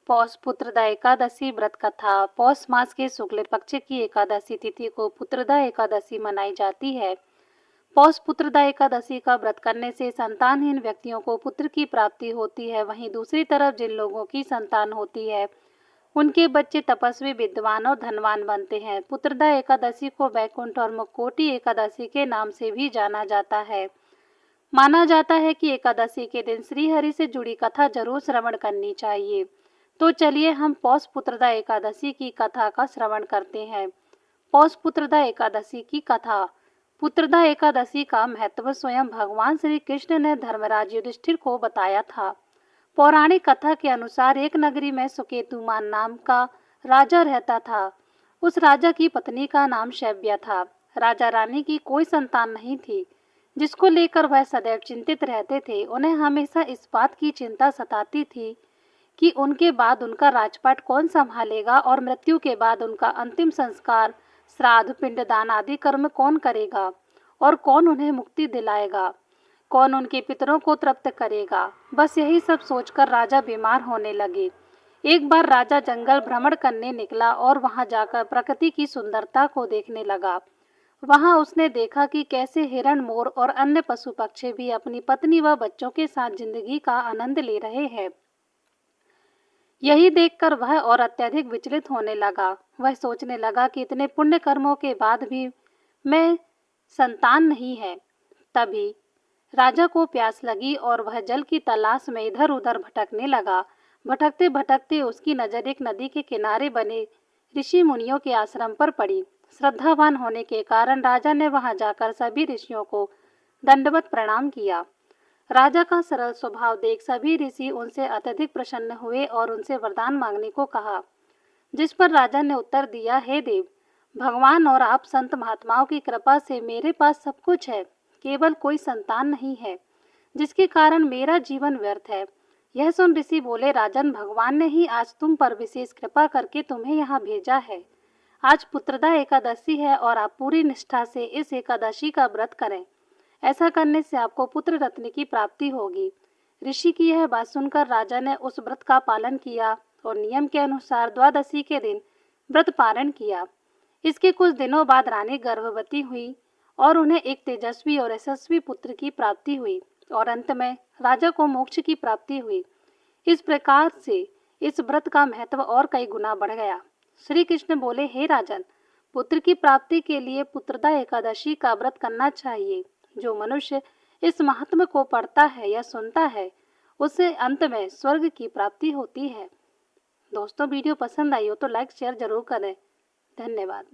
पौष पुत्रदा एकादशी व्रत कथा। पौष मास के शुक्ल पक्ष की एकादशी तिथि को पुत्रदा एकादशी मनाई जाती है। पौष पुत्रदा एकादशी का व्रत करने से संतानहीन व्यक्तियों को पुत्र की प्राप्ति होती है। वहीं दूसरी तरफ जिन लोगों की संतान होती है उनके बच्चे तपस्वी, विद्वान और धनवान बनते हैं। पुत्रदा एकादशी को वैकुंठ और मुक्कोटी एकादशी के नाम से भी जाना जाता है। माना जाता है कि एकादशी के दिन श्री हरि से जुड़ी कथा जरूर श्रवण करनी चाहिए। तो चलिए हम पौष पुत्रदा एकादशी की कथा का श्रवण करते हैं। पौष पुत्रदा एकादशी की कथा। पुत्रदा एकादशी का महत्व स्वयं भगवान श्री कृष्ण ने धर्मराज युधिष्ठिर को बताया था। पौराणिक कथा के अनुसार एक नगरी में सुकेतुमान नाम का राजा रहता था। उस राजा की पत्नी का नाम शैव्या था। राजा रानी की कोई संतान नहीं थी, जिसको लेकर वह सदैव चिंतित रहते थे। उन्हें हमेशा इस बात की चिंता सताती थी कि उनके बाद उनका राजपाट कौन संभालेगा और मृत्यु के बाद उनका अंतिम संस्कार, श्राद्ध, पिंडदान आदि कर्म कौन करेगा और कौन उन्हें मुक्ति दिलाएगा, कौन उनके पितरों को तृप्त करेगा। बस यही सब सोचकर राजा बीमार होने लगे। एक बार राजा जंगल भ्रमण करने निकला और वहां जाकर प्रकृति की सुंदरता को देखने लगा। वहां उसने देखा कि कैसे हिरण, मोर और अन्य पशु पक्षी भी अपनी पत्नी व बच्चों के साथ जिंदगी का आनंद ले रहे हैं। यही देखकर वह और अत्यधिक विचलित होने लगा। वह सोचने लगा कि इतने पुण्य कर्मों के बाद भी मैं संतान नहीं है। तभी राजा को प्यास लगी और वह जल की तलाश में इधर उधर भटकने लगा। भटकते भटकते उसकी नजर एक नदी के किनारे बने ऋषि मुनियों के आश्रम पर पड़ी। श्रद्धावान होने के कारण राजा ने वहां जाकर सभी ऋषियों को दंडवत प्रणाम किया। राजा का सरल स्वभाव देख सभी ऋषि उनसे अत्यधिक प्रसन्न हुए और उनसे वरदान मांगने को कहा। जिस पर राजा ने उत्तर दिया, हे देव, भगवान और आप संत महात्माओं की कृपा से मेरे पास सब कुछ है, केवल कोई संतान नहीं है, जिसके कारण मेरा जीवन व्यर्थ है। यह सुन ऋषि बोले, राजन, भगवान ने ही आज तुम पर विशेष कृपा करके तुम्हें यहाँ भेजा है। आज पुत्रदा एकादशी है और आप पूरी निष्ठा से इस एकादशी का व्रत करें। ऐसा करने से आपको पुत्र रत्न की प्राप्ति होगी। ऋषि की यह बात सुनकर राजा ने उस व्रत का पालन किया और नियम के अनुसार द्वादशी के दिन व्रत पारण किया। इसके कुछ दिनों बाद रानी गर्भवती हुई और उन्हें एक तेजस्वी और यशस्वी पुत्र की प्राप्ति हुई और अंत में राजा को मोक्ष की प्राप्ति हुई। इस प्रकार से इस व्रत का महत्व और कई गुना बढ़ गया। श्री कृष्ण बोले, हे राजन, पुत्र की प्राप्ति के लिए पुत्रदा एकादशी का व्रत करना चाहिए। जो मनुष्य इस महात्म्य को पढ़ता है या सुनता है, उसे अंत में स्वर्ग की प्राप्ति होती है। दोस्तों, वीडियो पसंद आई हो तो लाइक शेयर जरूर करें। धन्यवाद।